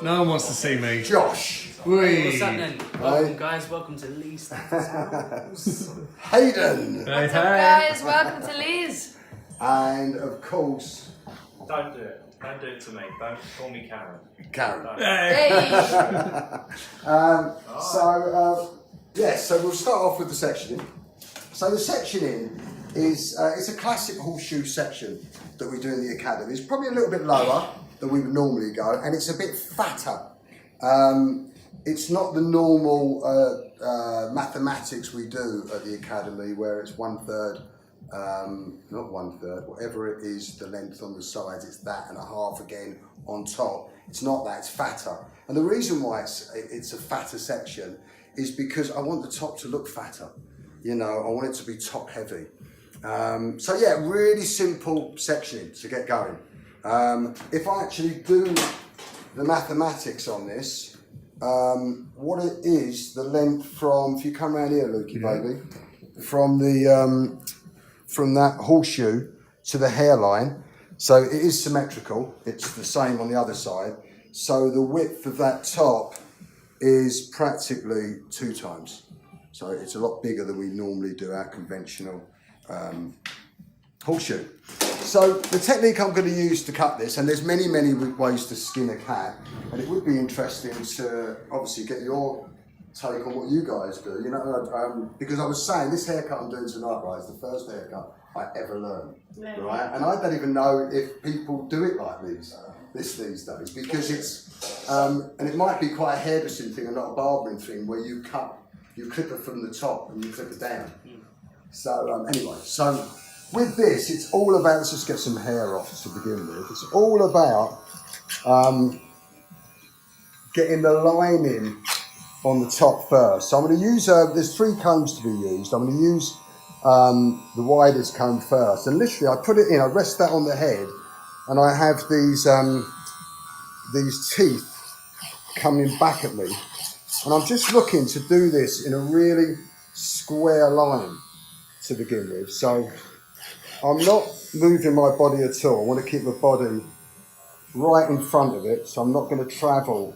No one wants to see me. Josh. What's happening? Welcome, guys. Welcome to Lee Stafford. Hayden. Hey, What's up, guys? Welcome to Lee's. And of course, Don't do it. Don't do it to me. Don't call me Karen. Karen. Hey. So we'll start off with the sectioning. So the sectioning is it's a classic horseshoe section that we do in the academy. It's probably a little bit lower than we would normally go, and it's a bit fatter. It's not the normal mathematics we do at the academy where it's 1/3, not 1/3, whatever it is, the length on the sides, it's that and a half again on top. It's not that, it's fatter. And the reason why it's a fatter section is because I want the top to look fatter. You know, I want it to be top heavy. So yeah, really simple sectioning to get going. If I actually do the mathematics on this, what it is, the length from, if you come around here, Lukey, baby, from the from that horseshoe to the hairline, so it is symmetrical, it's the same on the other side, so the width of that top is practically 2 times. So it's a lot bigger than we normally do our conventional horseshoe. So the technique I'm going to use to cut this, and there's many ways to skin a cat, and it would be interesting to obviously get your take on what you guys do, you know, because I was saying this haircut I'm doing tonight, right, is the first haircut I ever learned, right? And I don't even know if people do it like these days, because it's, and it might be quite a hairdressing thing and not a barbering thing, where you clip it from the top and you clip it down. So anyway, so with this, it's all about, let's just get some hair off to begin with. It's all about getting the lining on the top first. So I'm going to use, there's 3 combs to be used. I'm going to use the widest comb first. And literally I put it in, I rest that on the head, and I have these teeth coming back at me. And I'm just looking to do this in a really square line to begin with. So I'm not moving my body at all. I want to keep my body right in front of it. So I'm not going to travel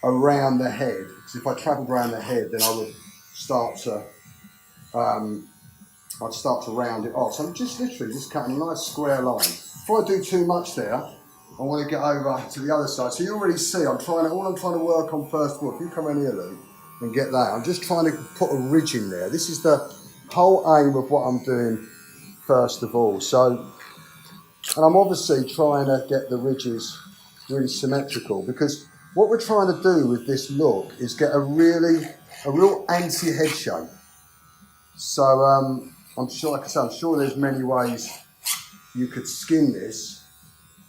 around the head. Because if I travelled around the head, then I would start to, I'd start to round it off. So I'm just literally just cutting a nice square line. Before I do too much there, I want to get over to the other side. So you already see, all I'm trying to work on first of all, if you come in here, Lou, and get that, I'm just trying to put a ridge in there. This is the whole aim of what I'm doing first of all. So, and I'm obviously trying to get the ridges really symmetrical, because what we're trying to do with this look is get a real anti-head shape. So I'm sure, like I said, I'm sure there's many ways you could skin this,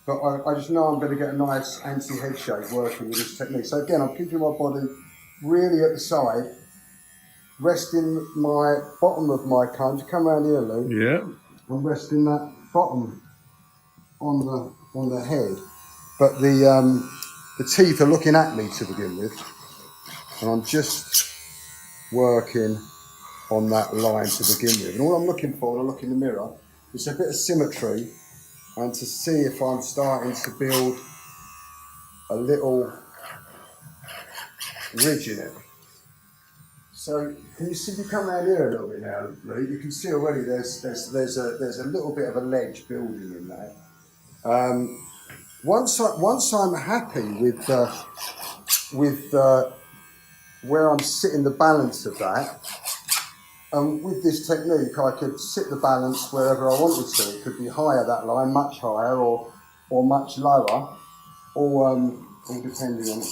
but I just know I'm going to get a nice anti-head shape working with this technique. So again, I'm keeping my body really at the side, resting my bottom of my comb. You come around here, Lou. Yeah. I'm resting that bottom on the head, but the teeth are looking at me to begin with, and I'm just working on that line to begin with. And all I'm looking for when I look in the mirror is a bit of symmetry, and to see if I'm starting to build a little ridge in it. So can you see, if you come around here a little bit now, Lee, you can see already there's a little bit of a ledge building in there. Once I'm happy with where I'm sitting the balance of that, with this technique I could sit the balance wherever I wanted to. It could be higher, that line, much higher, or much lower, or depending on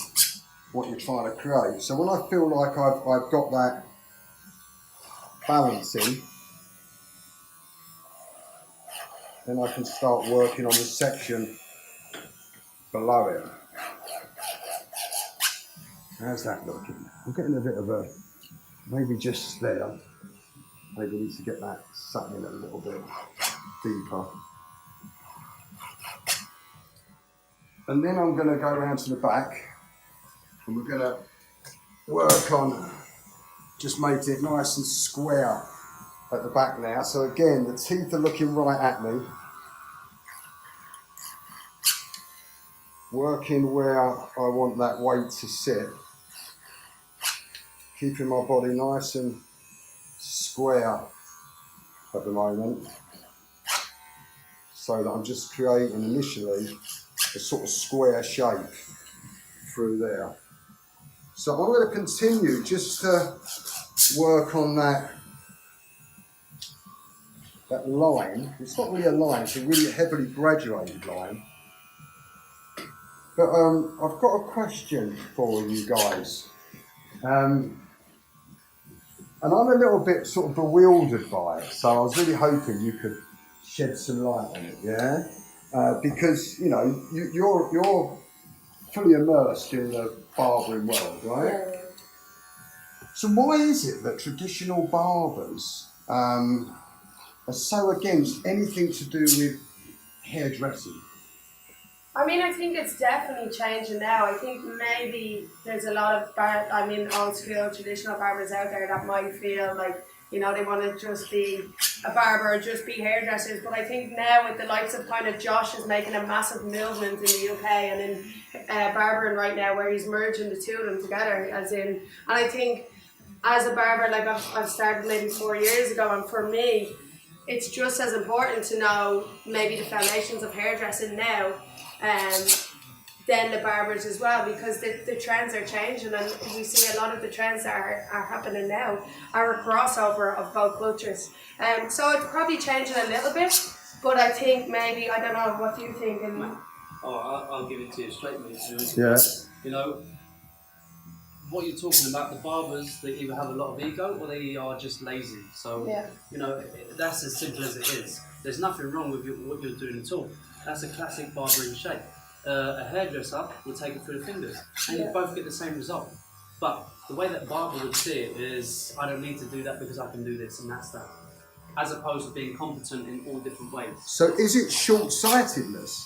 what you're trying to create. So when I feel like I've got that balance in, then I can start working on the section below it. How's that looking? I'm getting a bit of a, maybe just there. Maybe we need to get that sat in a little bit deeper. And then I'm going to go around to the back, and we're going to work on just making it nice and square at the back now. So again, the teeth are looking right at me. working where I want that weight to sit, keeping my body nice and square at the moment, so that I'm just creating initially a sort of square shape through there. So I'm going to continue just to work on that line. It's not really a line, it's a really heavily graduated line. But I've got a question for you guys. And I'm a little bit sort of bewildered by it, so I was really hoping you could shed some light on it, yeah? Because, you know, you're fully immersed in the barbering world, right? Yeah. So why is it that traditional barbers are so against anything to do with hairdressing? I mean, I think it's definitely changing now. I think maybe there's a lot of old school traditional barbers out there that might feel like, you know, they want to just be a barber or just be hairdressers. But I think now with the likes of kind of Josh is making a massive movement in the UK and in barbering right now, where he's merging the two of them together, and I think as a barber, like I've started maybe 4 years ago, and for me, it's just as important to know maybe the foundations of hairdressing now than the barbers as well, because the trends are changing, and we see a lot of the trends that are happening now are a crossover of both cultures. So it's probably changing a little bit, but I think maybe, I don't know, what do you think? I'll give it to you straight, mate. Yeah. You know, what you're talking about, the barbers, they either have a lot of ego or they are just lazy. So, you know, that's as simple as it is. There's nothing wrong with what you're doing at all. That's a classic barbering shape. A hairdresser will take it through the fingers, and you both get the same result. But the way that barber would see it is, I don't need to do that because I can do this, and that's that. As opposed to being competent in all different ways. So is it short-sightedness?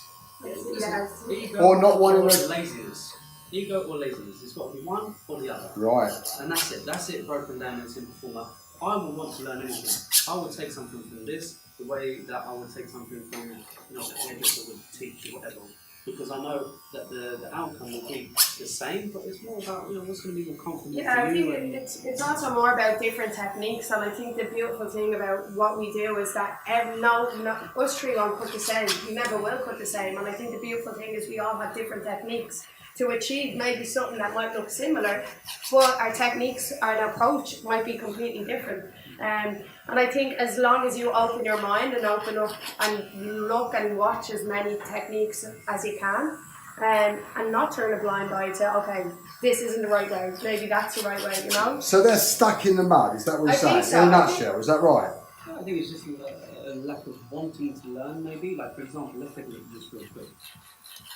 Yes. Ego or not wanting to... laziness. Ego or laziness. It's got to be one or the other. Right. And that's it. That's it broken down in simple format. I would want to learn anything. I would take something from this the way that I would take something from, you know, a hairdresser would teach or whatever. Because I know that the outcome will be the same, but it's more about, you know, what's going to be more comfortable Yeah, for I you. think it's also more about different techniques, and I think the beautiful thing about what we do is that us three won't cut the same. We never will cut the same, and I think the beautiful thing is we all have different techniques to achieve maybe something that might look similar, but our techniques, our approach might be completely different. And I think as long as you open your mind and open up and look and watch as many techniques as you can, and not turn a blind eye to, okay, this isn't the right way, maybe that's the right way, you know? So they're stuck in the mud, is that what you're saying? think so. In a nutshell, is that right? I think it's just a lack of wanting to learn, maybe. Like, for example, let's take a look at this real quick.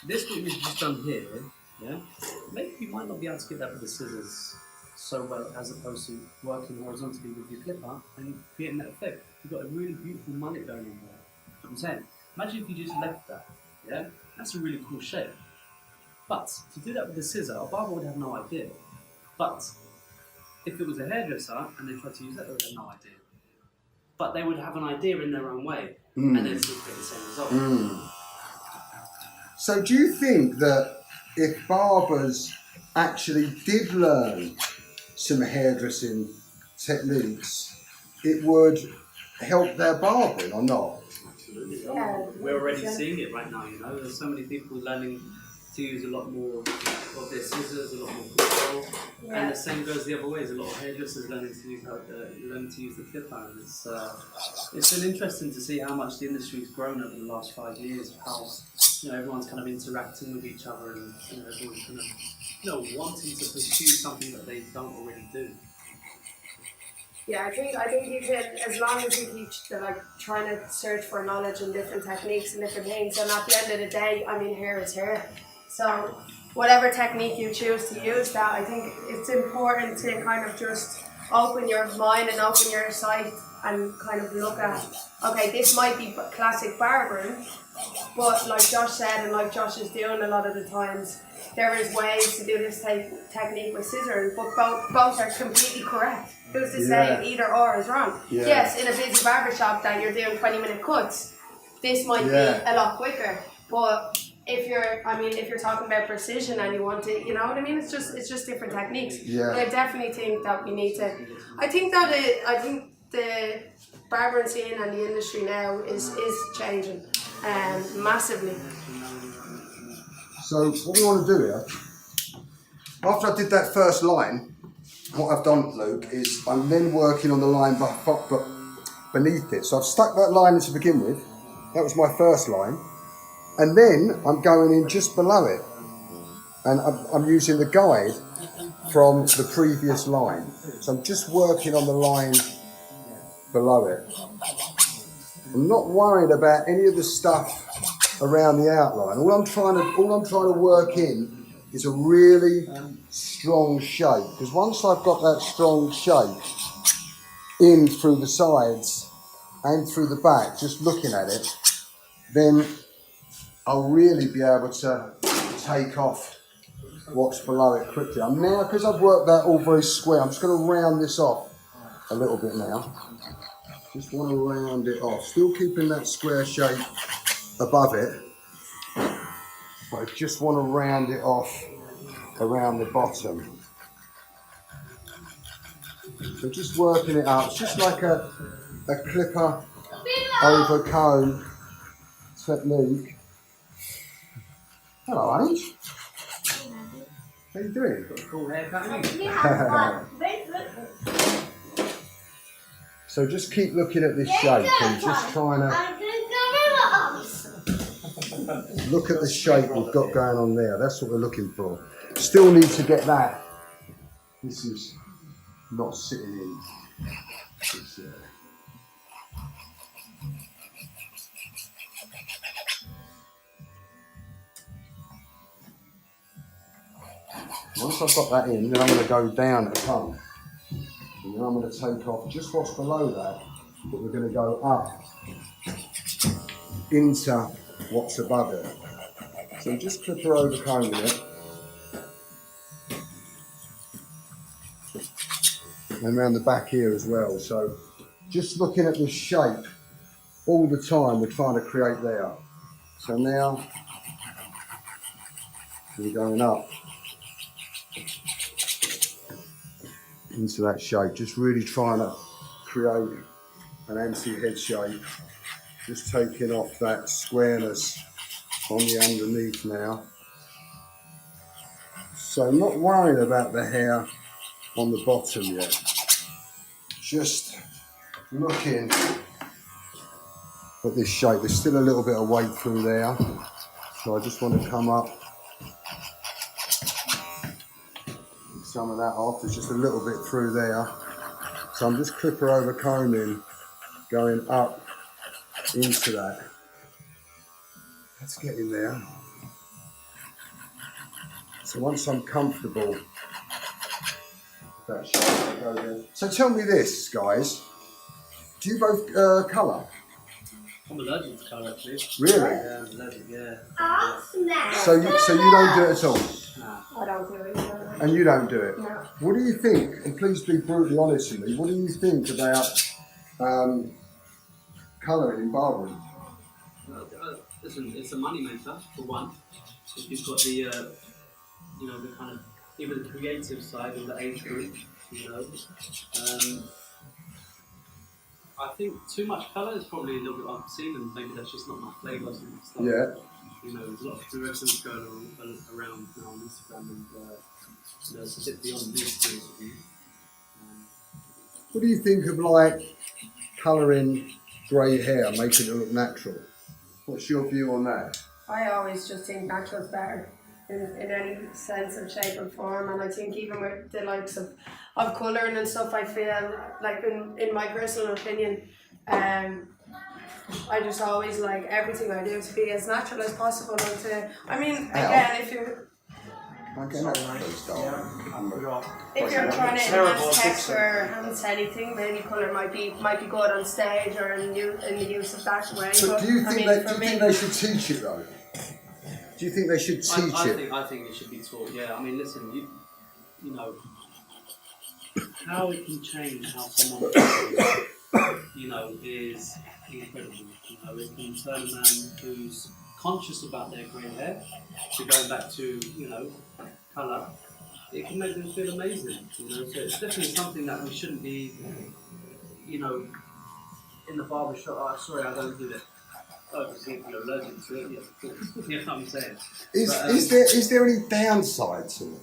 This bit we've just done here, yeah, maybe you might not be able to get that with the scissors so well, as opposed to working horizontally with your clipper and creating that effect. You've got a really beautiful mullet going on there. You know what I'm saying? Imagine if you just left that, yeah? That's a really cool shape. But to do that with the scissor, a barber would have no idea. But if it was a hairdresser and they tried to use that, they would have no idea. But they would have an idea in their own way, and then still get the same result. So do you think that if barbers actually did learn some hairdressing techniques, it would help their barbering or not? Absolutely. Yeah. We're already seeing it right now, you know. There's so many people learning to use a lot more of their scissors, a lot more control. Yeah. And the same goes the other way. There's a lot of hairdressers learning to use the clipper. And it's been interesting to see how much the industry's grown over the last 5 years, how, you know, everyone's kind of interacting with each other, and, you know, everyone's kind of, you know, wanting to pursue something that they don't already do. Yeah, I think you can, as long as you teach the, like, trying to search for knowledge and different techniques and different things, and at the end of the day, I mean, hair is hair. So whatever technique you choose to use, that, I think it's important to kind of just open your mind and open your sight and kind of look at, okay, this might be classic barbering, but like Josh said, and like Josh is doing a lot of the times, there is ways to do this technique with scissoring, but both are completely correct. Who's to say either or is wrong? Yeah. Yes, in a busy barbershop that you're doing 20-minute cuts, this might be a lot quicker, but if you're talking about precision and you want to, you know what I mean? It's just different techniques. Yeah. But I definitely think that we need to. I think the barbering scene and the industry now is changing, massively. So what we want to do here, after I did that first line, what I've done, Luke, is I'm then working on the line beneath it. So I've stuck that line to begin with. That was my first line. And then I'm going in just below it. And I'm using the guide from the previous line. So I'm just working on the line below it. I'm not worried about any of the stuff around the outline. All I'm trying to work in is a really strong shape. Because once I've got that strong shape in through the sides and through the back, just looking at it, then I'll really be able to take off what's below it quickly. I'm now, because I've worked that all very square, I'm just going to round this off a little bit now. Just want to round it off, still keeping that square shape above it, but I just want to round it off around the bottom. So just working it up, it's just like a clipper over comb technique. Hello, Ange. How you doing? Cool haircut. So just keep looking at this shape and just trying to look at the shape we've got going on there. That's what we're looking for. Still need to get that. This is not sitting in. It's, once I've got that in, then I'm going to go down at the tongue. And then I'm going to take off just what's below that, but we're going to go up into what's above it. So just clip her over combing it. And around the back here as well. So just looking at the shape all the time we're trying to create there. So now we're going up into that shape, just really trying to create an empty head shape, just taking off that squareness on the underneath now. So I'm not worried about the hair on the bottom yet, just looking at this shape. There's still a little bit of weight through there, so I just want to come up some of that off. There's just a little bit through there, so I'm just clipper over combing, going up into that. Let's get in there. So once I'm comfortable with that shape, I'll go there. So tell me this, guys, do you both colour? I'm allergic to colour, actually. Really? Yeah, I'm allergic, yeah. So you don't do it at all? I don't do it. And you don't do it? No. What do you think, and please be brutally honest with me, what do you think about colouring in barbering? Listen, it's a money maker, for one. If you've got the, the kind of, either the creative side or the age group, I think too much colour is probably a little bit obscene, and maybe that's just not my flavour. Yeah. There's a lot of fluorescence going around now on Instagram, and it's a bit beyond me, to be honest with you. What do you think of like colouring grey hair, making it look natural? What's your view on that? I always just think natural's better in any sense of shape or form, and I think even with the likes of colouring and stuff, I feel like in my personal opinion, I just always like everything I do to be as natural as possible, and to, I mean, again, if you're trying to enhance texture, enhance anything, maybe colour might be good on stage or in the use of that way. So do you think they should teach it though? Do you think they should teach it? I think it should be taught, yeah. I mean, listen, you know, how it can change how someone feels, is incredible. It can turn a man who's conscious about their grey hair, to going back to, you know, colour, it can make them feel amazing, you know. So it's definitely something that we shouldn't be, you know, in the barber shop. Oh, sorry, I don't do that. Oh, because you're allergic to it. Yeah, you know what I'm saying. Is there any downside to it?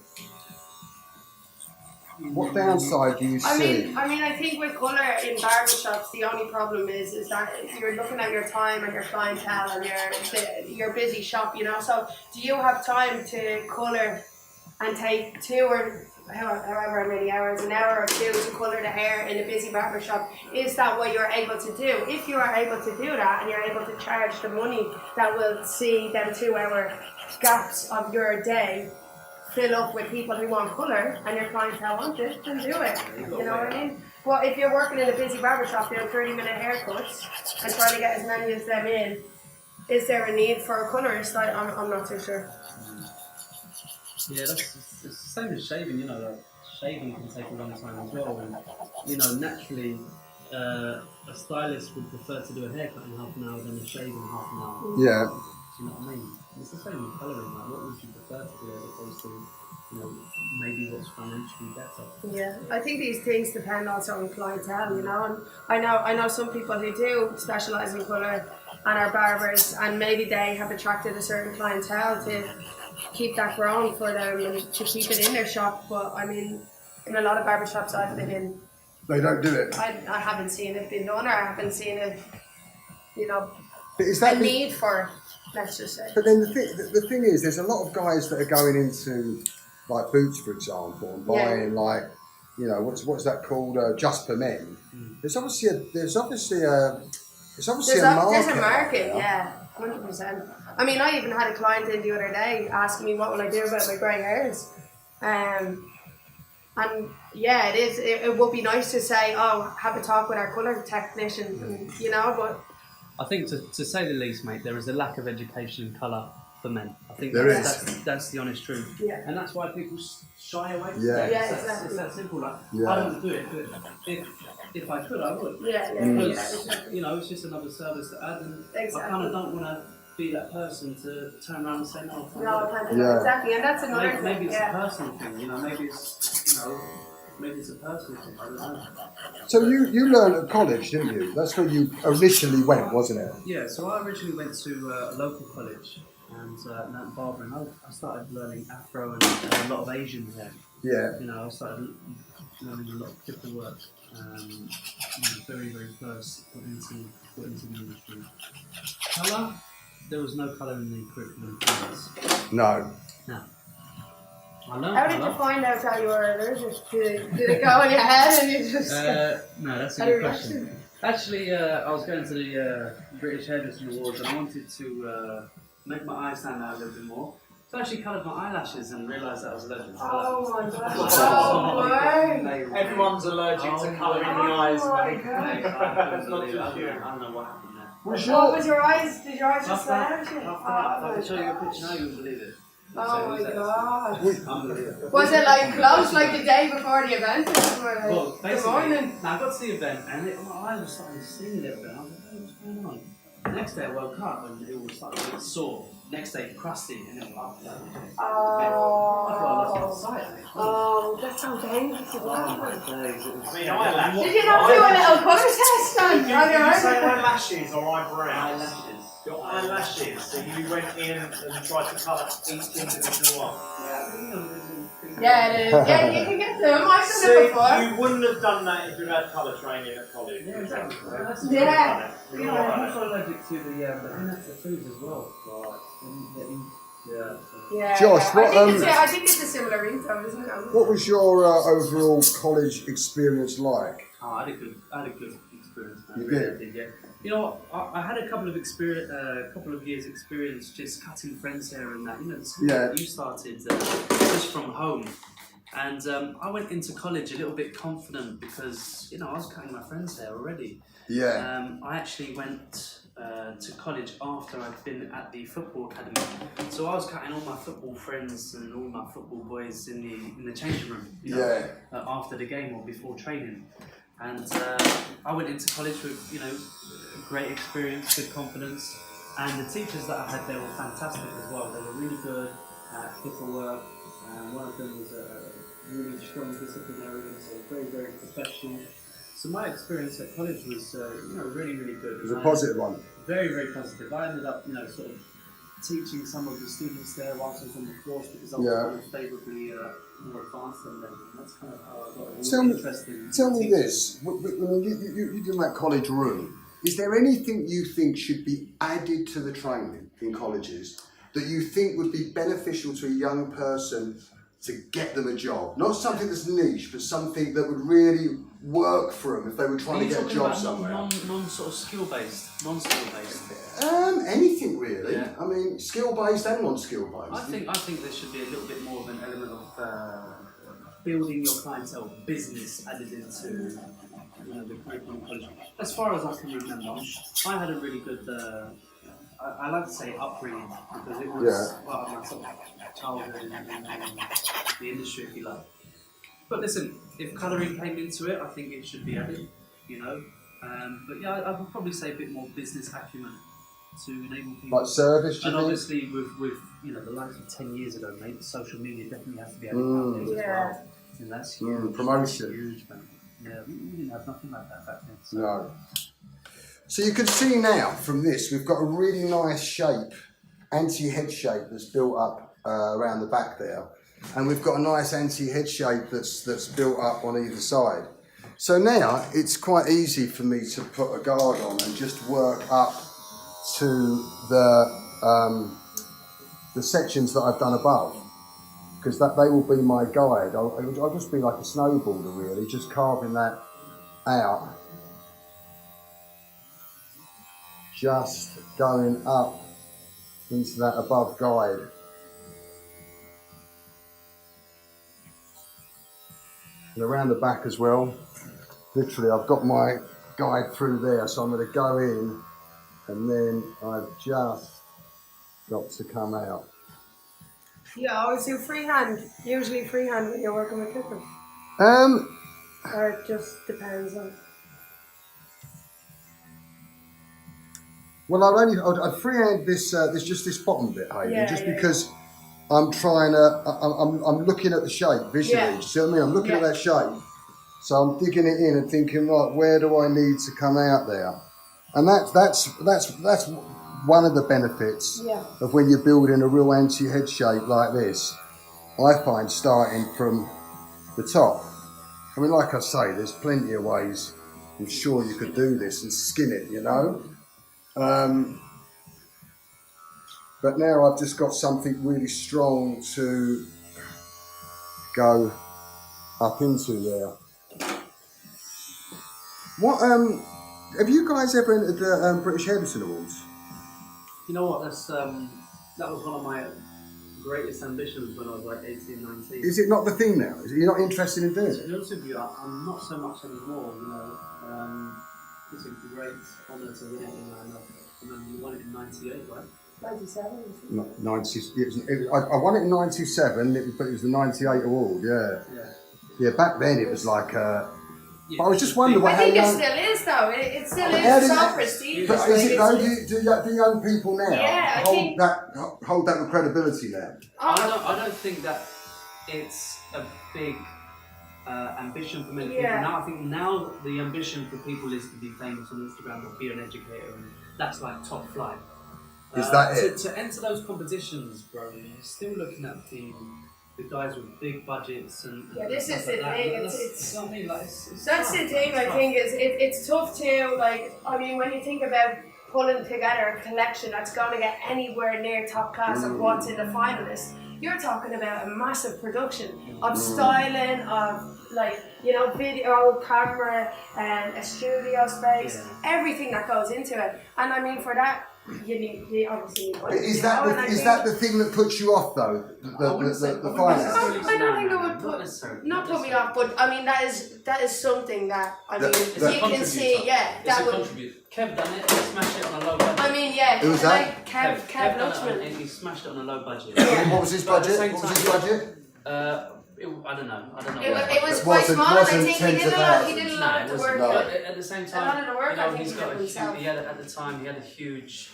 What downside do you see? I mean, I think with colour in barbershops, the only problem is that you're looking at your time and your clientele and your busy shop, you know. So, do you have time to colour and take 2 or however many hours, an hour or 2 to colour the hair in a busy barbershop? Is that what you're able to do? If you are able to do that and you're able to charge the money that will see them 2-hour gaps of your day fill up with people who want colour and your clientele want it, then do it. You know what I mean? Well, if you're working in a busy barbershop doing 30-minute haircuts and trying to get as many as them in, is there a need for a colourist? I'm not too sure. Yeah, it's the same as shaving, you know, like shaving can take a long time as well, and, you know, naturally a stylist would prefer to do a haircut in half an hour than a shave in half an hour. Yeah. Do you know what I mean? It's the same with colouring, like what would you prefer to do as opposed to, you know, maybe what's financially better. Yeah, I think these things depend also on clientele, you know, and I know some people who do specialise in colour and are barbers, and maybe they have attracted a certain clientele to keep that growing for them and to keep it in their shop. But I mean, in a lot of barbershops I've been in, They don't do it. I haven't seen it being done, or I haven't seen it, you know, But is that a need for it, let's just say. But then the thing is, there's a lot of guys that are going into like Boots, for example, and buying like, you know, what's that called? Just for men. There's obviously a market. There's a market, there. yeah, 100%. I mean, I even had a client in the other day asking me what will I do about my grey hairs, and yeah, it is. It would be nice to say, oh, have a talk with our colour technician, and, you know, but. I think to say the least, mate, there is a lack of education in colour for men. I think that's the honest truth. Yeah. And that's why people shy away from Yeah. it. Yeah, It's that simple. Like, Yeah. I don't do it, but if I could, I would. Yeah, Because, exactly. you know, it's just another service to add, and Exactly. I kind of don't want to be that person to turn around and say, no, I can't No, do it. I can't do that. Exactly, and that's another thing. Maybe it's yeah. a personal thing, you know, maybe it's a personal thing, I don't know. So you learned at college, didn't you? That's where you initially went, wasn't it? Yeah, so I originally went to a local college and learned barbering. I started learning Afro and a lot of Asian hair. Yeah. You know, I started learning a lot of clipper work. You know, very, very first got into the industry. Colour? There was no colour in the curriculum class. No. No. I learned How did you find out that you were allergic? Did it go in your head and you just... no, that's a Had a good question. Actually, I was going to the British Hairdressing Awards and I wanted to make my eyes stand out a little bit more. So I actually coloured my eyelashes and realised that I was allergic to colour. Oh my god. Oh my. Everyone's allergic to colour in the eyes, my mate. god. It's not just you. I don't know what happened there. What was your eyes? Did your eyes just After slash you? I can show you a picture now, you wouldn't believe it. Oh my god. Unbelievable. Was it like close like the day before the event? Or like, Well, good basically, morning. I got to the event and my eyes were starting to sting a little bit. I was like, hey, what's going on? The next day I woke up and it was starting to get sore. Next day, crusty, and then after that, I thought I lost my sight. Oh, that sounds dangerous as Oh well. my days, it was I mean, eyelashes. Did you not do a little colour test on Did your you say eyes? eyelashes or eyebrows? eyelashes. Your eyelashes. So you went in and tried to colour each individual one. Yeah, it is. Yeah, you can get them. I've done See, it before. you wouldn't have done that if you had colour training at college. Yeah, exactly. Yeah. You know, I'm also allergic to the innocent foods as well. Yeah. Yeah. Josh, I think it's a similar ringtone, isn't it? What was your overall college experience like? Oh, I had a good experience. Man. You Really did? yeah. You know, I had a couple of years experience just cutting friends' hair and that. You know, the school that you started just from home, and I went into college a little bit confident because you know I was cutting my friends' hair already. Yeah. I actually went to college after I'd been at the football academy, so I was cutting all my football friends and all my football boys in the changing room. You know, after the game or before training. And I went into college with, you know, great experience, good confidence, And the teachers that I had there were fantastic as well. They were really good at paperwork. One of them was a really strong disciplinarian, so very, very professional. So my experience at college was, really, really good. It was a positive one. Very, very positive. I ended up, sort of teaching some of the students there whilst I was on the course because I was kind of favourably more advanced than them. And that's kind of how I got a really interesting. Tell me this: you did that college room. Is there anything you think should be added to the training in colleges that you think would be beneficial to a young person to get them a job? Not something that's niche, but something that would really work for them if they were trying to get a job somewhere. Non-sort of skill-based, non-skill-based. Anything really. Yeah. I mean, skill-based and non-skill-based. I think there should be a little bit more of an element of building your clientele business added into the curriculum in college. As far as I can remember, I had a really good. I like to say upbringing because it was part of my sort of childhood in the industry, if you like. But listen, if colouring came into it, I think it should be added, But yeah, I would probably say a bit more business acumen to enable people. Like service, and obviously with the likes of 10 years ago, mate, social media definitely has to be added nowadays as well. And that's huge. Promotion. That's huge, man. Yeah, we didn't have nothing like that back then. So. No. So you can see now from this, we've got a really nice shape, anti-head shape that's built up around the back there. And we've got a nice anti-head shape that's built up on either side. So now it's quite easy for me to put a guard on and just work up to the sections that I've done above, because they will be my guide. I'll just be like a snowboarder really, just carving that out. Just going up into that above guide. And around the back as well. Literally, I've got my guide through there, so I'm going to go in and then I've just got to come out. Yeah, I always do freehand. Usually freehand when you're working with clippers. Or it just depends on. Well, I'd freehand this this bottom bit, Hayden, because I'm trying to. I'm looking at the shape visually. Yeah. Do you see what I mean? I'm looking at that shape, so I'm digging it in and thinking, right, where do I need to come out there? And that's one of the benefits of when you're building a real anti-head shape like this. I find starting from the top. I mean, like I say, there's plenty of ways. I'm sure you could do this and skin it, But now I've just got something really strong to go up into there. What have you guys ever entered the British Hairdressing Awards? You know what? That was one of my greatest ambitions when I was like 18, 19. Is it not the thing now? You're not interested in doing it? To be honest with you, I'm not so much anymore. It's a great honour to win it. I remember you won it in '98, right? 97. No, 90. I won it in '97, but it was the '98 award. Yeah. Back then it was like. But I was just wondering. I think it still is though. It still is so prestigious. But is it though? Do young people now hold that with credibility now? I don't think that it's a big ambition for many people now. I think now the ambition for people is to be famous on Instagram or be an educator, and that's like top flight. Is that it? To enter those competitions, bro, you're still looking at the guys with big budgets and this is the thing. That's the thing. I think it's tough to when you think about pulling together a collection that's going to get anywhere near top class of what's in the finalists. You're talking about a massive production of styling, of video, camera, and a studio space, everything that goes into it. And I mean, for that, you obviously need money. Is that the thing that puts you off though? The finance? I don't think it would not put me off, but I mean that is something that you can see. That would contribute. Kev done it. He smashed it on a low budget. I mean, Who was that? Kev Luchman. And he smashed it on a low budget. What was his budget? I don't know. It was quite small. I think he did a lot of the work. At the same time, a lot of the work. I think he had a huge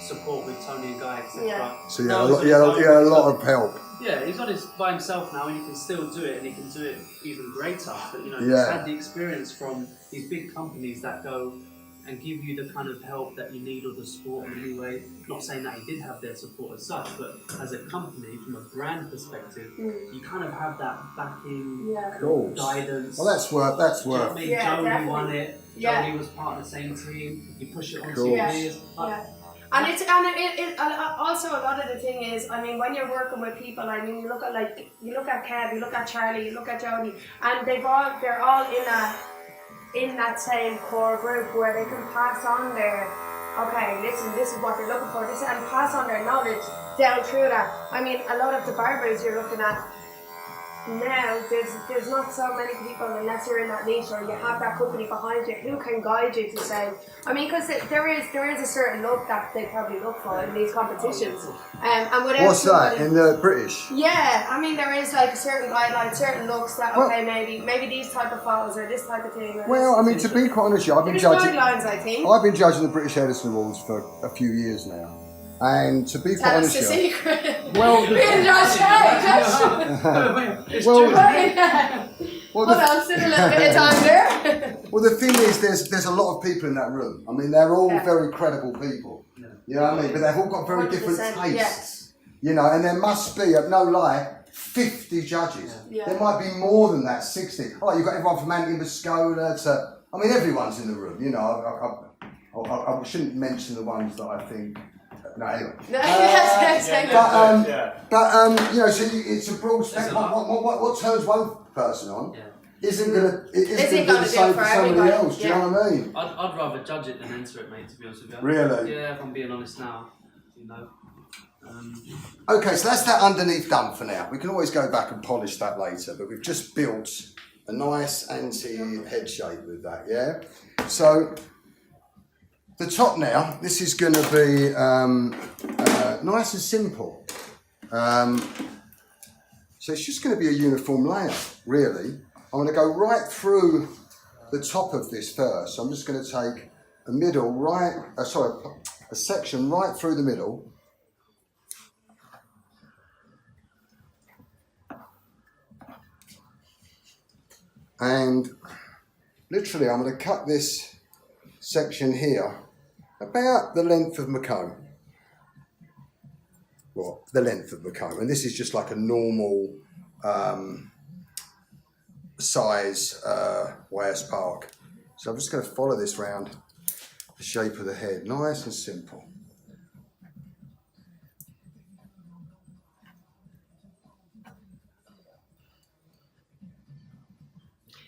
support with Tony and Guy, etc. Yeah. So a lot of help. Yeah, he's got his by himself now, and he can still do it, and he can do it even greater. But he's Yeah. had the experience from these big companies that go and give you the kind of help that you need or the support in any way. Not saying that he did have their support as such, but as a company, from a brand perspective, you kind of have that backing, Cool. guidance. Well, that's work. That's Do you know work. what I mean? Yeah, Jody definitely. won it. Yeah. Jody was part of the same team. You push it on Cool. TVs. Yeah. And also a lot of the thing is, I mean, when you're working with people, I mean, you look at Kev, you look at Charlie, you look at Jody, and they're all in that same core group where they can pass on their, okay, listen, this is what they're looking for, and pass on their knowledge down through that. I mean, a lot of the barbers you're looking at now, there's not so many people, unless you're in that niche or you have that company behind you who can guide you to say, I mean, because there is a certain look that they probably look for in these competitions. And without What's that in the British? Yeah, I mean, there is like certain guidelines, certain looks that maybe these type of photos or this type of thing. Well, I mean, to be quite honest, I've been there's judging. guidelines, I think. I've been judging the British Edison Awards for a few years now, and to be quite Tell us honest, the with you, secret. well, Me and Josh, It's Well, true. well, hold on, still a little bit of time there. well, the thing is, there's a lot of people in that room. I mean, they're all Yeah. very credible people. You know what I mean? But they've all got very different 100%, tastes. You know, and there must be, no lie, 50 judges. Yeah. There might be more than that, 60. Oh, you've got everyone from Anti-Muscola to, I mean, everyone's in the room. You know, I shouldn't mention the ones that I think. No, anyway. But you know, so it's a broad spectrum. What turns one person on isn't gonna be the same for somebody else. Do you know what I mean? I'd rather judge it than enter it, mate. To be honest with you. Really? Yeah, if I'm being honest now, you know. Okay, so that's that underneath done for now. We can always go back and polish that later, but we've just built a nice anti-head shape with that. Yeah. So. The top now, this is going to be nice and simple. So it's just going to be a uniform layer, really. I'm going to go right through the top of this first. So I'm just going to take a section right through the middle. And literally I'm going to cut this section here about the length of my comb. Well, the length of the comb. And this is just like a normal size Wales Park. So I'm just going to follow this round the shape of the head. Nice and simple.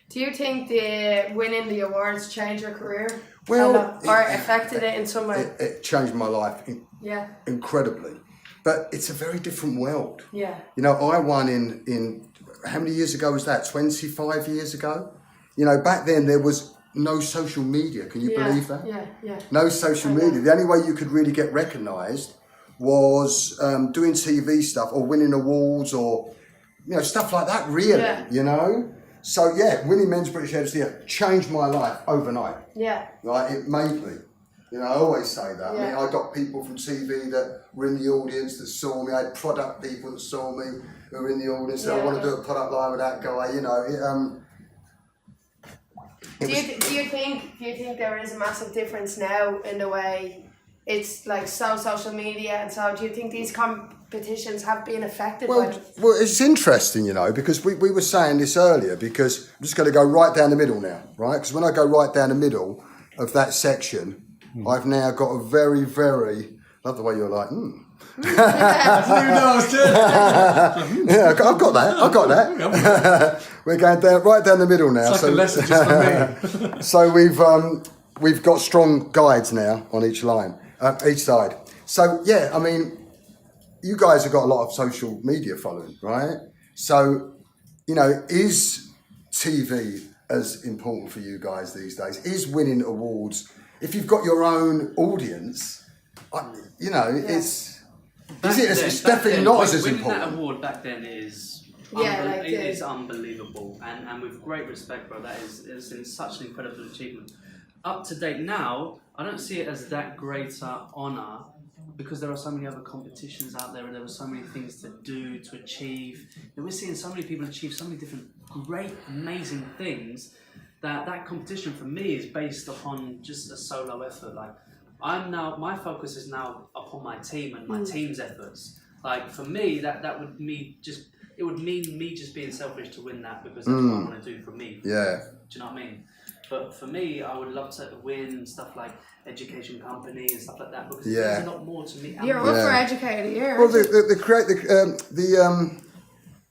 Do you think the winning the awards changed your career? Well, or affected it in some way? It changed my life incredibly. But it's a very different world. Yeah. You know, I won in how many years ago was that? 25 years ago? You know, back then there was no social media. Can you believe that? Yeah. No social media. The only way you could really get recognised was doing TV stuff or winning awards or, you know, stuff like that, really, you know? So, yeah, winning Men's British Head of the Year changed my life overnight. Yeah. Right, it made me. You know, I always say that. I mean, I got people from TV that were in the audience that saw me. I had product people that saw me who were in the audience. I want to do a product line with that guy. You know, Do you think there is a massive difference now in the way it's like social media and so? Do you think these competitions have been affected by it? Well, it's interesting, you know, because we were saying this earlier. Because I'm just going to go right down the middle now, right? Because when I go right down the middle of that section, I've now got a very, very, love the way you're like, yeah, I've got that. We're going right down the middle now. It's like a lesson just for me. So we've got strong guides now on each line, each side. So yeah, I mean, you guys have got a lot of social media following, right? So, you know, is TV as important for you guys these days? Is winning awards? If you've got your own audience, you know, it's definitely not as important. Winning that award back then is unbelievable, and with great respect, bro, it's such an incredible achievement. Up to date now, I don't see it as that greater honour because there are so many other competitions out there and there are so many things to do, to achieve. And we're seeing so many people achieve so many different great, amazing things that competition for me is based upon just a solo effort. Like my focus is now upon my team and my team's efforts. Like for me, that would mean it would mean me just being selfish to win that because that's what I want to do for me. Yeah. Do you know what I mean? But for me, I would love to win stuff like education company and stuff like that because there's a lot more to me. You're up for educating, yeah. Well,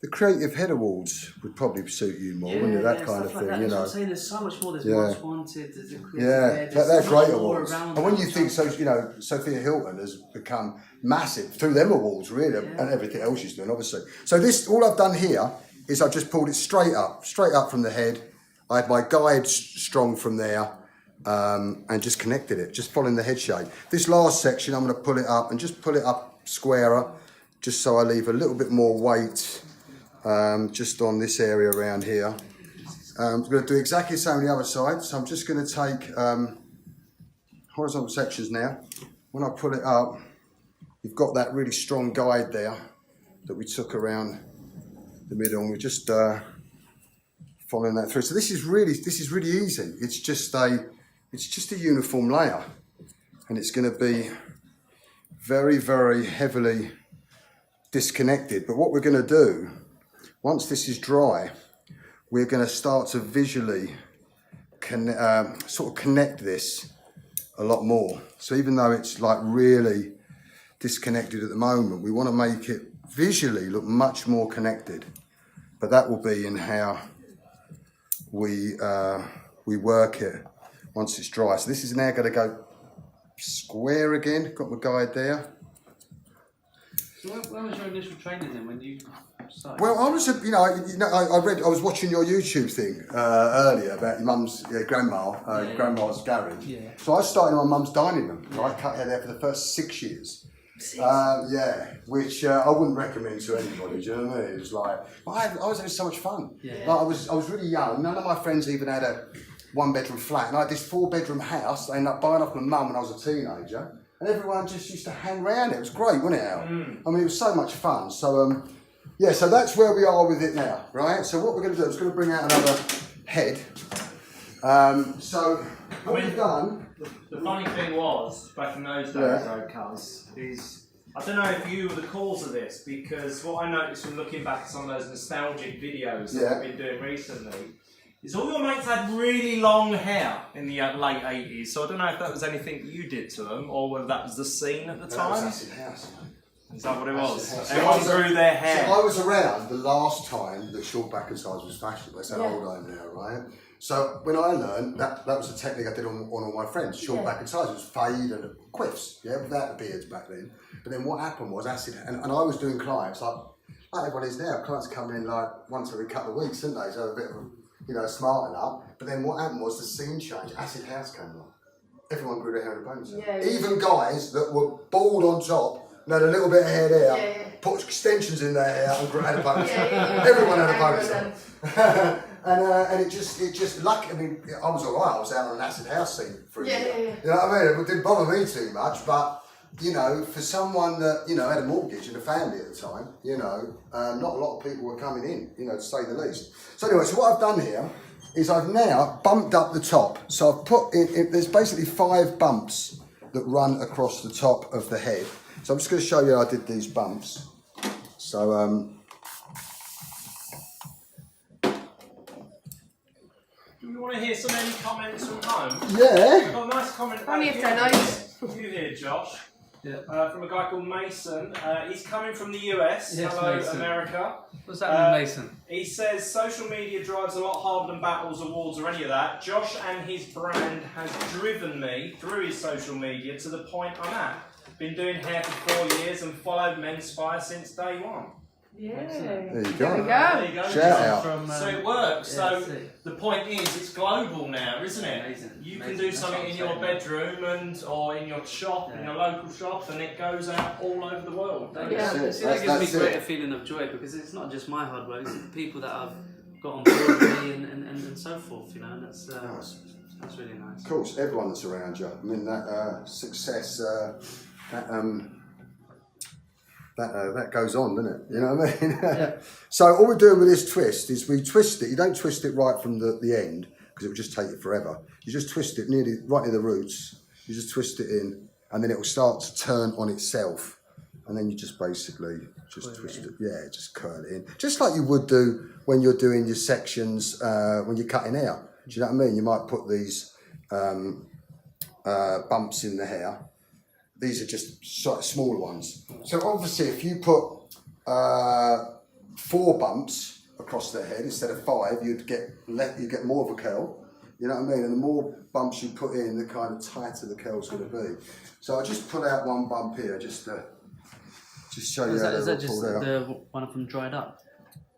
the creative head awards would probably suit you more, wouldn't it? That kind of thing, That's you know. what I'm saying. There's so much more. There's Most Wanted. There's the creative head. They're so great much more awards. around And when that. you think, so you know, Sophia Hilton has become massive through them awards, really, and everything else she's doing, obviously. So this, all I've done here is I've just pulled it straight up from the head. I had my guide strong from there, and just connected it, just following the head shape. This last section, I'm going to pull it up and just pull it up squarer, just so I leave a little bit more weight just on this area around here. I'm going to do exactly the same on the other side. So I'm just going to take horizontal sections now. When I pull it up, you've got that really strong guide there that we took around the middle, and we're just following that through. So this is really easy. It's just a uniform layer, and it's going to be very, very heavily disconnected. But what we're going to do, once this is dry, we're going to start to visually sort of connect this a lot more. So even though it's like really disconnected at the moment, we want to make it visually look much more connected. But that will be in how we work it once it's dry. So this is now going to go square again. Got my guide there. So when was your initial training then? When you started? Well, I was, I was watching your YouTube thing earlier about your mum's grandma's garage. Yeah. So I started in my mum's dining room. Yeah. I cut hair there for the first 6 years. Which I wouldn't recommend to anybody. Do you know what I mean? It was like I was having so much fun. Yeah. Like I was really young. None of my friends even had a 1-bedroom flat, and I had this 4-bedroom house. I ended up buying off my mum when I was a teenager. And everyone just used to hang around it. It was great, wasn't it, Al? I mean, it was so much fun. So, so that's where we are with it now, right? So what we're going to do is going to bring out another head. So what we've done... The funny thing was, back in those days, Cuz, is... I don't know if you were the cause of this, because what I noticed from looking back at some of those nostalgic videos that I've been doing recently, is all your mates had really long hair in the late 80s, so I don't know if that was anything you did to them, or whether that was the scene at the time. That was Acid House. Is that what it was? Everyone grew their hair. So I was around the last time that short back and sides was fashionable. It's that old home now, right? So when I learned, that was the technique I did on all my friends. Short back and sides, it was fade and quiffs, without the beards back then. But then what happened was acid, and I was doing clients, like everyone is now, clients come in like once every couple of weeks, didn't they? So a bit of smarten up. But then what happened was the scene changed. Acid house came along. Everyone grew their hair in a ponytail. Even guys that were bald on top, and had a little bit of hair there, put extensions in their hair and had a ponytail. Everyone had a ponytail. And it just lucky. I mean, I was alright. I was out on an acid house scene for a year. You know what I mean? It didn't bother me too much, but for someone that had a mortgage and a family at the time, not a lot of people were coming in, to say the least. So anyway, so what I've done here is I've now bumped up the top. So I've put in there's basically 5 bumps that run across the top of the head. So I'm just going to show you how I did these bumps. So Do you want to hear any comments from home? yeah. I've got a nice comment. Only if they're nice. You here, Josh? Yeah. From a guy called Mason. He's coming from the US. Yes, Hello, Mason. America. What's that mean, Mason? He says social media drives a lot harder than battles, awards, or any of that. Josh and his brand has driven me through his social media to the point I'm at. Been doing hair for 4 years and followed Menspire since day one. Yeah. There you go. There we go. There you go. Shout out. So it works. Yeah, so the point is, it's global now, isn't it? Amazing. You Amazing. can do That's something what I'm in your saying. bedroom or in your shop, in your local shop, and it goes out all over the world. That Yeah. gives That's me it. greater feeling of joy because it's not just my hard work; it's the people that I've got on board with me and so forth. And that's That's really nice. Of course, everyone that's around you. I mean, that success, that goes on, doesn't it? You know what I mean? Yeah. So all we're doing with this twist is we twist it. You don't twist it right from the end because it will just take it forever. You just twist it right near the roots. You just twist it in, and then it will start to turn on itself. And then you just basically just twist it. Yeah, just curl it in. Just like you would do when you're doing your sections when you're cutting hair. Do you know what I mean? You might put these bumps in the hair. These are just slightly smaller ones. So obviously if you put 4 bumps across the head instead of 5, you'd get more of a curl. You know what I mean? And the more bumps you put in, the kind of tighter the curl's going to be. So I just put out one bump here just to show you how Is they're that just pulled out. the one of them dried up?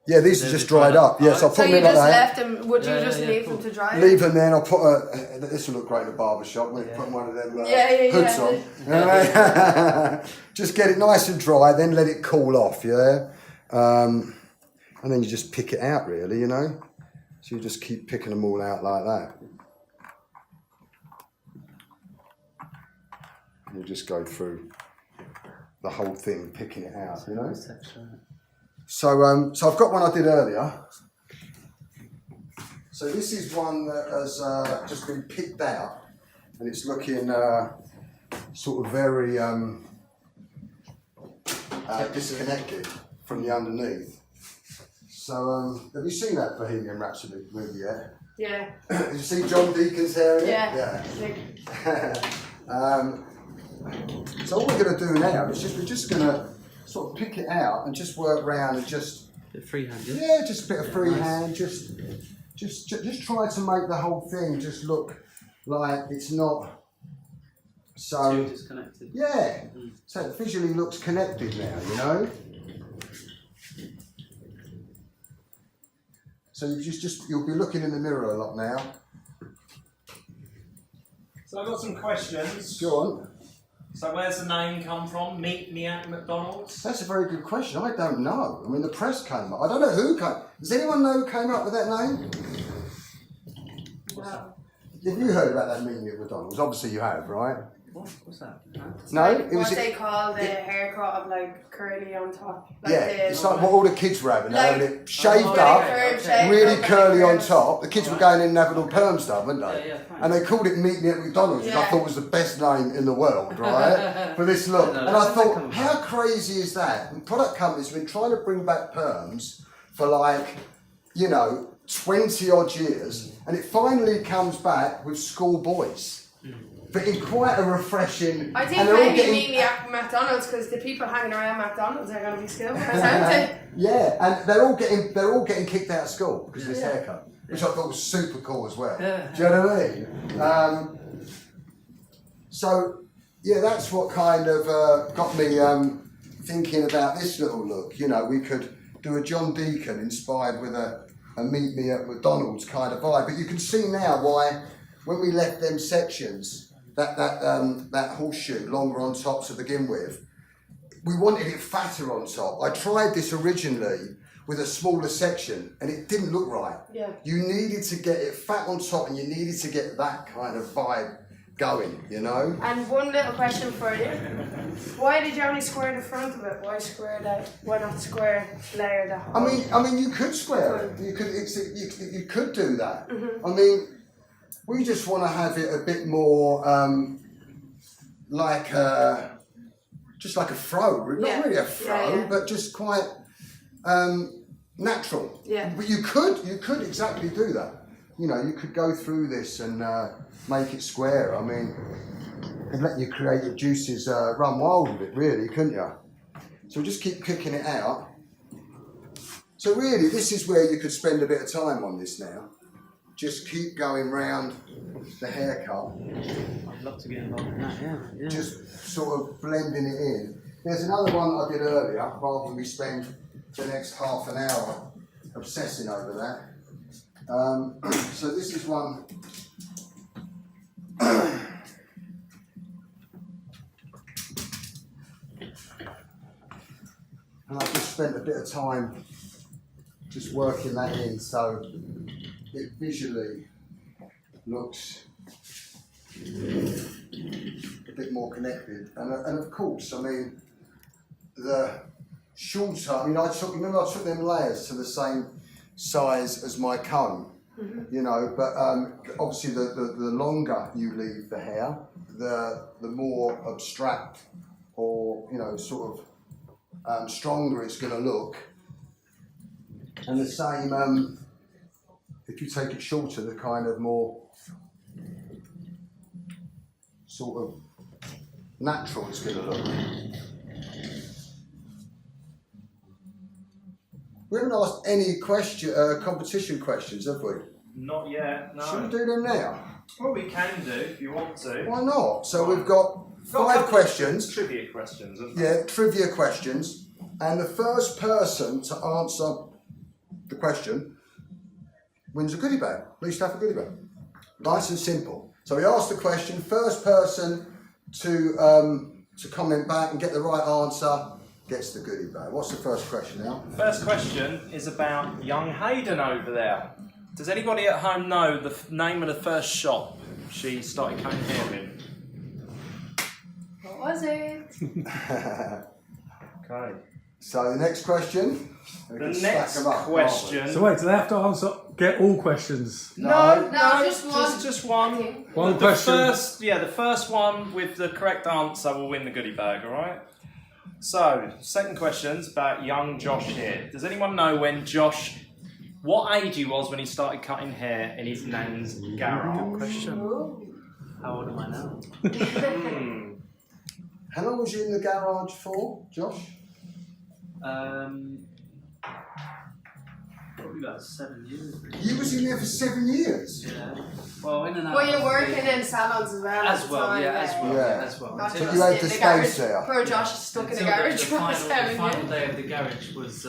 Yeah, these are just dried up. Yeah, so I'll So put you them in just like that. left them, would you just leave them to dry? Leave them then, I'll put this will look great in a barber shop, we'll put one of them hoods on. You know what I mean? Just get it nice and dry, then let it cool off, yeah? And then you just pick it out really, you know? So you just keep picking them all out like that. And you just go through the whole thing, picking it out, you know? So I've got one I did earlier. So this is one that has just been picked out, and it's looking sort of very disconnected from the underneath. So have you seen that Bohemian Rhapsody movie yet? Yeah. Did you see John Deacon's hair in it? Yeah. So all we're going to do now is we're just going to sort of pick it out and just work around and just A bit freehand, yeah, just a bit of freehand, just try to make the whole thing just look like it's not so too disconnected. yeah. So it visually looks connected now, you know. So you you'll be looking in the mirror a lot now. So I've got some questions. Go on. So where's the name come from? Meet me at McDonald's? That's a very good question. I don't know. I mean, the press came up. I don't know who came. Does anyone know who came up with that name? Wow. Have you heard about that meeting at McDonald's? Obviously you have, right? What's that? No, Like it was. what they call the haircut of like curly on top. Like Yeah, it's like what all the kids were having. They Like- were having it shaved Oh, up, curved shape, really like curly on curves. top. The kids were going in and having all perm stuff, weren't they? Yeah, fine. And they called it Meet Me at McDonald's, which I Yeah. thought was the best name in the world, right? For this look. No, And I where's that thought, come how from? crazy is that? And product companies have been trying to bring back perms for like, 20 odd years, and it finally comes back with schoolboys. But in quite a refreshing. I think and they're all maybe getting- meet me at McDonald's because the people hanging around McDonald's are going to be schoolboys, aren't they? Yeah, and they're all getting kicked out of school because of this haircut, which I thought was super cool as well. Yeah. Do you know what I mean? So yeah, that's what kind of got me thinking about this little look. We could do a John Deacon inspired with a Meet Me at McDonald's kind of vibe. But you can see now why when we left them sections, that horseshoe longer on top to begin with, we wanted it fatter on top. I tried this originally with a smaller section and it didn't look right. Yeah. You needed to get it fat on top and you needed to get that kind of vibe going, And one little question for you. Why did you only square the front of it? Why not square layer the whole? I mean, you could square it. You could do that. I mean, we just want to have it a bit more just like a fro. Not really a fro, but just quite natural. Yeah. But you could exactly do that. You could go through this and make it square. I mean, and let your creative juices run wild with it, really, couldn't you? So just keep kicking it out. So really, this is where you could spend a bit of time on this now. Just keep going round the haircut. I'd love to get involved in that, yeah. Just sort of blending it in. There's another one I did earlier, rather than we spend the next half an hour obsessing over that. So this is one. And I just spent a bit of time just working that in so it visually looks a bit more connected. And of course, I mean, the shorter, I mean, I took them layers to the same size as my comb, you know, but obviously the longer you leave the hair, the more abstract or, you know, sort of stronger it's going to look. And the same, if you take it shorter, the kind of more sort of natural it's going to look. We haven't asked any competition questions, have we? Not yet, no. Should we do them now? Well, we can do if you want to. Why not? So we've got 5 questions. Trivia questions, haven't we? Yeah, trivia questions. And the first person to answer the question wins a goodie bag. Lee Stafford goodie bag. Nice and simple. So we ask the question, first person to comment back and get the right answer gets the goodie bag. What's the first question now? First question is about young Hayden over there. Does anybody at home know the name of the first shop she started coming here in? What was it? Okay. So the next question. The next question. So wait, do they have to get all questions? No, just one. Just one. One question. The first one with the correct answer will win the goodie bag, alright? So, second question's about young Josh here. Does anyone know what age he was when he started cutting hair in his nan's garage? Good question. How old am I now? How long was you in the garage for, Josh? Probably about 7 years. You was in there for 7 years? Yeah. Well, in and out. Were you working in salons as well? As well, as well. So Until you had the the space garage. there? Poor Josh is stuck in the Until garage for the 7 final years. day of the garage was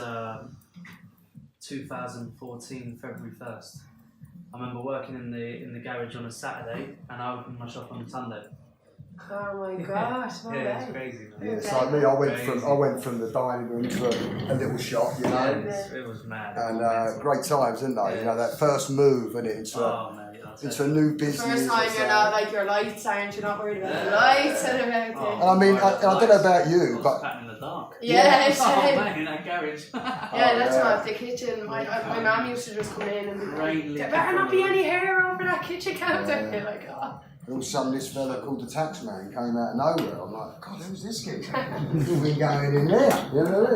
2014, February 1st. I remember working in the garage on a Saturday and I opened my shop on a Sunday. Oh my gosh, no Yeah, it's way. crazy, man. Yeah, it's like me. I went from the dining room to a little shop, you know, It was mad. and great times, didn't they? You know, that first move and into a new business. First time you're not like your lights aren't, you're not worried about the lights and everything. And I mean, I don't know about you, but Cutting in the dark. Yeah, Oh same. man, in that garage. Yeah, that's not the kitchen. My mum used to just come in and be like, there better not be any hair over that kitchen counter. You're like, oh. all of a sudden this fella called the tax man came out of nowhere. I'm like, God, who's this kid? Who's been going in there? You know what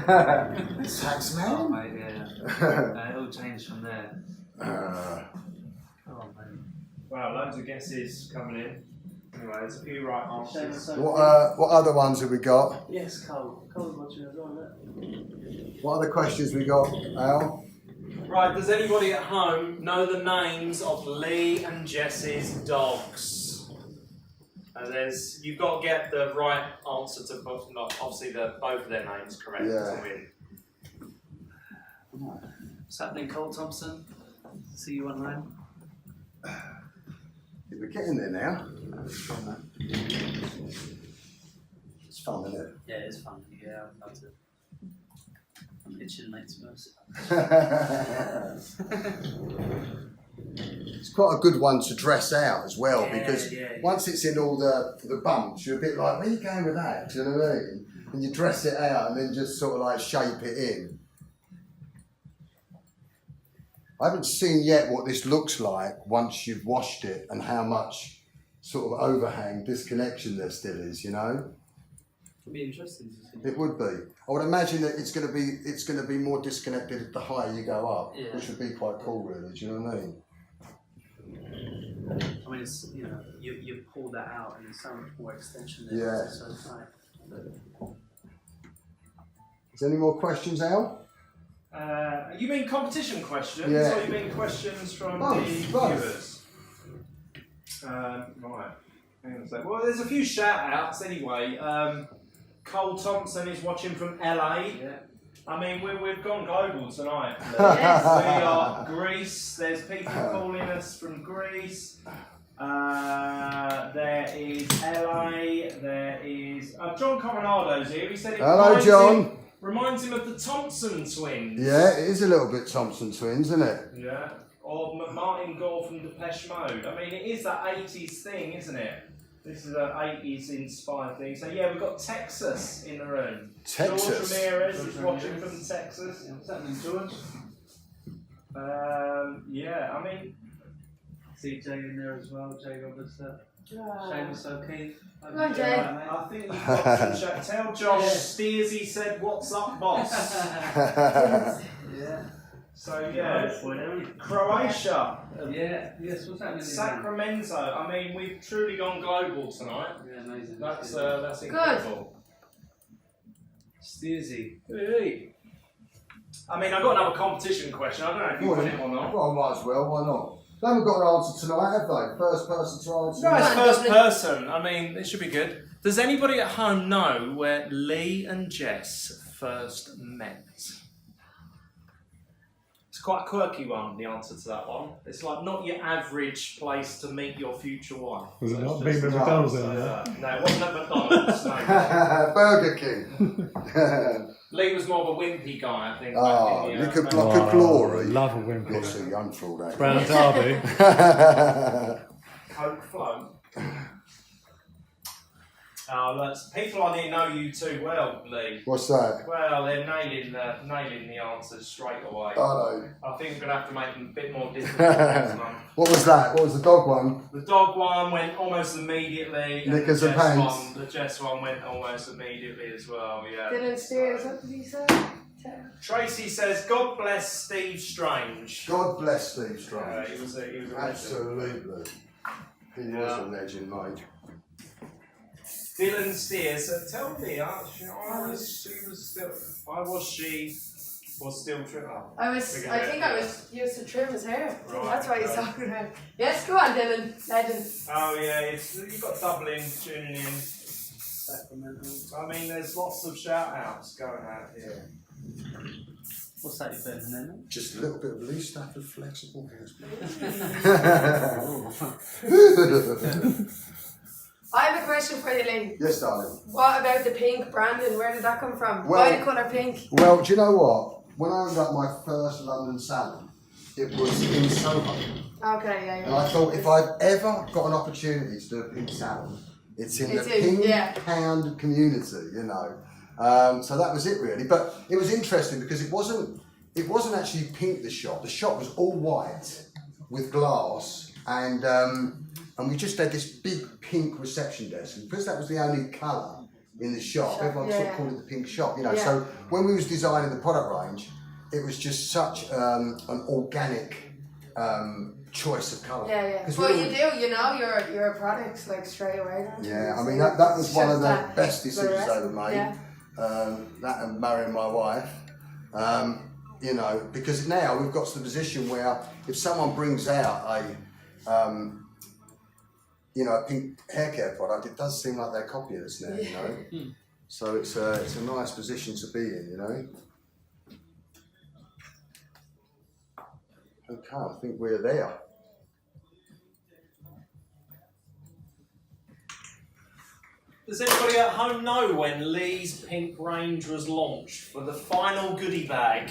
I mean? Tax man? Oh mate, yeah. It all changed from there. Oh man. Wow, loads of guesses coming in. Anyway, there's a few right answers. What other ones have we got? Yes, Cole. Cole's watching as well, isn't What other questions we got, Al? Right, does anybody at home know the names of Lee and Jess's dogs? You've got to get the right answer to both, obviously both of their names correct to win. What's happening, Cole Thompson? See you online. We're getting there now. It's fun, isn't it? Yeah, it's fun. Yeah, I'd love to. I'm itching, mate, to be honest. It's quite a good one to dress out as well, Yeah, because yeah. once it's in all the bumps, you're a bit like, where are you going with that? Do you know what I mean? And you dress it out and then just sort of like shape it in. I haven't seen yet what this looks like once you've washed it and how much sort of overhang, disconnection there still is, you know? It'd be interesting to see. It would be. I would imagine that it's going to be more disconnected the higher you go up, which would be quite cool, really. Do you know what I mean? I mean, it's, you know, you pull that out and there's so much more extension there. Yeah. It's so tight. Is there any more questions, Al? You mean competition questions, Yeah. or you mean questions from Both. the viewers? Right. Hang on a sec. Well, there's a few shout-outs anyway. Cole Thompson is watching from LA. Yeah. I mean, we've gone global tonight. Yes. We are Greece. There's people calling us from Greece. There is LA. There is John Coronado's here. He said it Hello, John. reminds him of the Thompson twins. Yeah, it is a little bit Thompson twins, isn't it? Yeah. Or Martin Gore from Depeche Mode. I mean, it is that 80s thing, isn't it? This is an 80s inspired thing. So yeah, we've got Texas in the room. Texas. George Ramirez is watching from Texas. Yeah, what's happening, George? Yeah, I mean, See Jay in there as well, Jay Roberts. Seamus O'Keefe. Go on, Jay. I think you've got some chat. Tell Josh Steersy said, "What's up, boss?" Yeah. So yeah, Croatia, Yeah, yes, what's happening? Sacramento. I mean, we've truly gone global tonight. Yeah, amazing. That's incredible. Steersy. I mean, I've got another competition question. I don't know if you want it or not. Well, I might as well, why not? They haven't got an answer tonight, have they? First person to answer. Right, first person. I mean, it should be good. Does anybody at home know where Lee and Jess first met? It's quite a quirky one, the answer to that one. It's like not your average place to meet your future wife. Was it So not it's being just- McDonald's in there? No, it wasn't at McDonald's. No. Burger King. Lee was more of a wimpy guy, I think. Oh, back in the, look at block of glory. Love a You're Wimpy. too young for all that. Brown Derby. Coke float. Oh, look, people I didn't know you too well, Lee. What's that? Well, they're nailing the answers straight away. Oh I think we're going to have to make them a bit more difficult next month. What was that? What was the dog one? The dog one went almost immediately. Knickers the and Jess pants. The Jess one went almost immediately as well, yeah. Dylan Steers, what did he say? Tracy says, God bless Steve Strange. God bless Steve Strange. He was a legend. Absolutely. He was a legend, mate. Dylan Steers, tell me, she was still trim. I think I was used to trim his hair. Right, That's why he's okay. talking about. Yes, go on, Dylan. Legend. Oh yeah, you've got doubling, tuning in. Sacramento. I mean, there's lots of shout outs going out here. What's that you're putting in there? Just a little bit of Lee Stafford flexible hairs. I have a question for you, Lee. Yes, darling. What about the pink branding? Where did that come from? Well- Why the colour pink? Well, do you know what? When I opened up my first London salon, it was in Soho. Okay, yeah. And I thought if I've ever got an opportunity to do a pink salon, it's in the pink pound community, you know. So that was it really. But it was interesting because it wasn't actually pink, the shop. The shop was all white with glass and we just had this big pink reception desk. And because that was the only colour in the shop, everyone sort of called it the pink shop, you know. So when we was designing the product range, it was just such an organic choice of colour. Yeah, yeah. Well, you do, you know, your products like straight away. Yeah, I mean that was one of the that best decisions for the I've ever made. Yeah. That and marrying my wife. You know, because now we've got to the position where if someone brings out a pink hair care product, it does seem like they're copying us now, you know. So it's a nice position to be in, you know. Okay, I think we're there. Does anybody at home know when Lee's pink range was launched for the final goodie bag?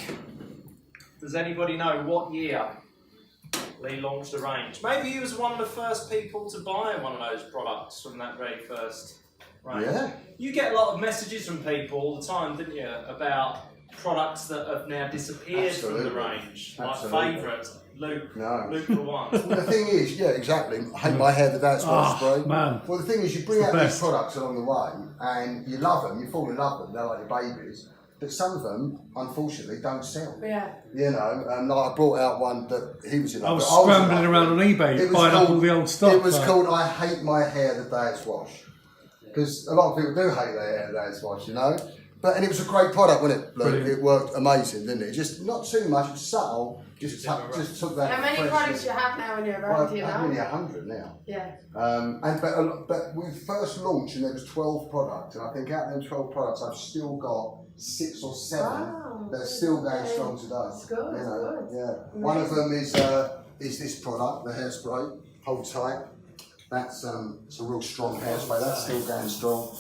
Does anybody know what year Lee launched the range? Maybe he was one of the first people to buy one of those products from that very first range. Yeah. You get a lot of messages from people all the time, didn't you, about products that have now disappeared from the range, like favourite. Luke for one. Well, the thing is, yeah, exactly. I hate my hair, the that's what spray. Man. Well, the thing is, you bring out these products along the way and you love them, you fall in love with them, they're like your babies. But some of them, unfortunately, don't sell. Yeah. You know, and I brought out one that he was in love with. I was scrambling around on eBay, buying up all the old stuff. It was called I Hate My Hair the Day It's Washed. Because a lot of people do hate their hair the day it's washed, you know. And it was a great product, wasn't it? Luke? It worked amazing, didn't it? Just not too much, it was subtle. Just took that. How many products you have now in your brand? Do you I've know? nearly 100 now. Yeah. But we first launched and there was 12 products, and I think out of them 12 products, I've still got 6 or 7 that are still going strong today. That's good. You know, Good. yeah. One of them is this product, the hairspray. Hold tight. That's it's a real strong hairspray. That's still going strong.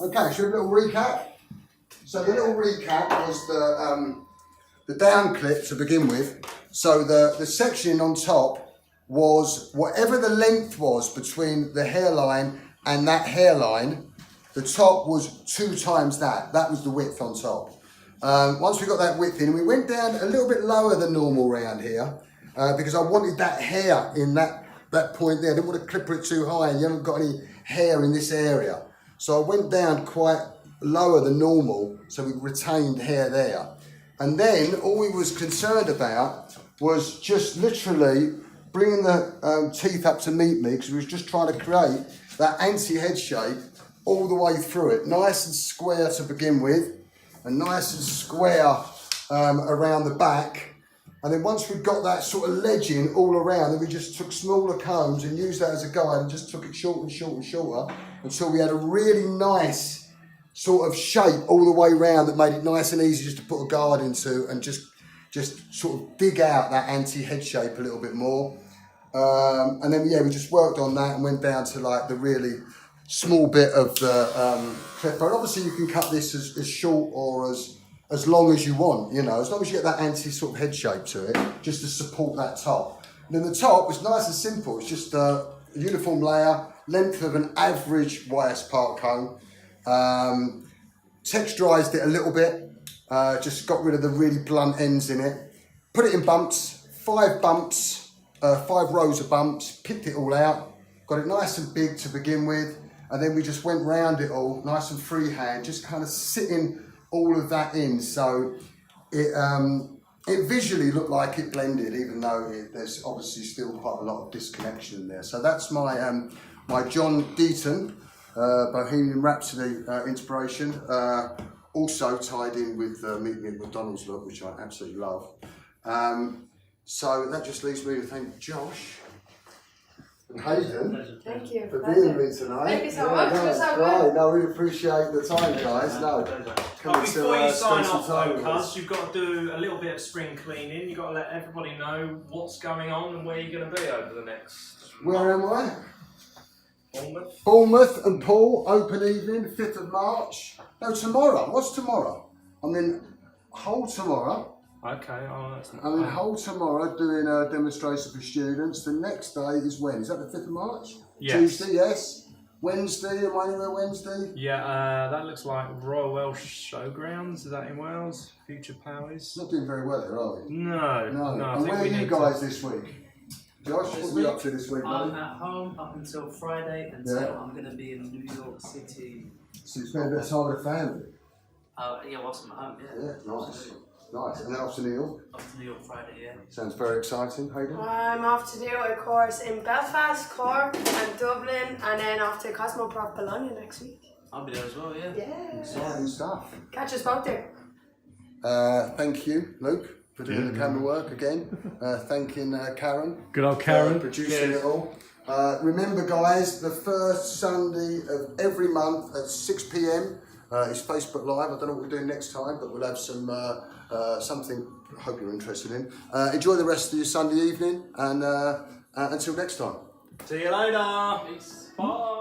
Okay, should we have a little recap? So the little recap was the down clip to begin with. So the section on top was whatever the length was between the hairline and that hairline, the top was 2 times that. That was the width on top. Once we got that width in, we went down a little bit lower than normal round here because I wanted that hair in that point there. I didn't want to clipper it too high and you haven't got any hair in this area. So I went down quite lower than normal so we retained hair there. And then all we was concerned about was just literally bringing the teeth up to meet me because we was just trying to create that anti-head shape all the way through it. Nice and square to begin with and nice and square around the back. And then once we got that sort of ledging all around, then we just took smaller combs and used that as a guide and just took it shorter and shorter and shorter until we had a really nice sort of shape all the way around that made it nice and easy just to put a guard into and just sort of dig out that anti-head shape a little bit more. And then, yeah, we just worked on that and went down to like the really small bit of the clipper. And obviously you can cut this as short or as long as you want, you know, as long as you get that anti sort of head shape to it, just to support that top. And then the top was nice and simple. It's just a uniform layer, length of an average YS part cone. Texturized it a little bit, just got rid of the really blunt ends in it. Put it in bumps, 5 bumps, 5 rows of bumps, picked it all out, got it nice and big to begin with, and then we just went round it all, nice and freehand, just kind of sitting all of that in, so it visually looked like it blended, even though there's obviously still quite a lot of disconnection there. So that's my my John Deaton Bohemian Rhapsody inspiration, also tied in with Meet Me at McDonald's look, which I absolutely love. So that just leaves me to thank Josh and Hayden Thank you. for being with me tonight. Thank you so much. No, You're so right. good. No, we appreciate the time, guys. No, But before you sign off, though, with us. Cuz, you've got to do a little bit of spring cleaning. You've got to let everybody know what's going on and where you're going to be over the next Where am I? Bournemouth. Bournemouth and Paul, open evening, 5th of March. No, tomorrow. What's tomorrow? I'm in Hull tomorrow. Okay, oh, that's not I'm in Hull tomorrow doing a demonstration for students. The next day is when? Is that the 5th of March? Yes. Tuesday, yes. Wednesday, am I anywhere Wednesday? Yeah, that looks like Royal Welsh Showgrounds. Is that in Wales? Future Powers? Not doing very well there, are we? No. No. I And think where we are you need guys this week? Josh, This what are we week, up to this week, I'm buddy? at home up until Friday until Yeah. I'm going to be in New York City. So you spend a bit of time with the family? Yeah, whilst I'm at home, yeah. Yeah, nice. Nice. And then off to New York? Off to New York Friday, yeah. Sounds very exciting, Hayden. I'm off to do a course in Belfast, Cork and Dublin, and then off to Cosmoprof Bologna next week. I'll be there as well, yeah. Yeah. Exciting stuff. Catch us both there. Thank you, Luke, for doing the camera work again. Thanking Karen. Good old Karen. Producing it all. Remember, guys, the first Sunday of every month at 6 p.m. Is Facebook Live. I don't know what we're doing next time, but we'll have some something I hope you're interested in. Enjoy the rest of your Sunday evening, and until next time. See you later. Peace. Bye.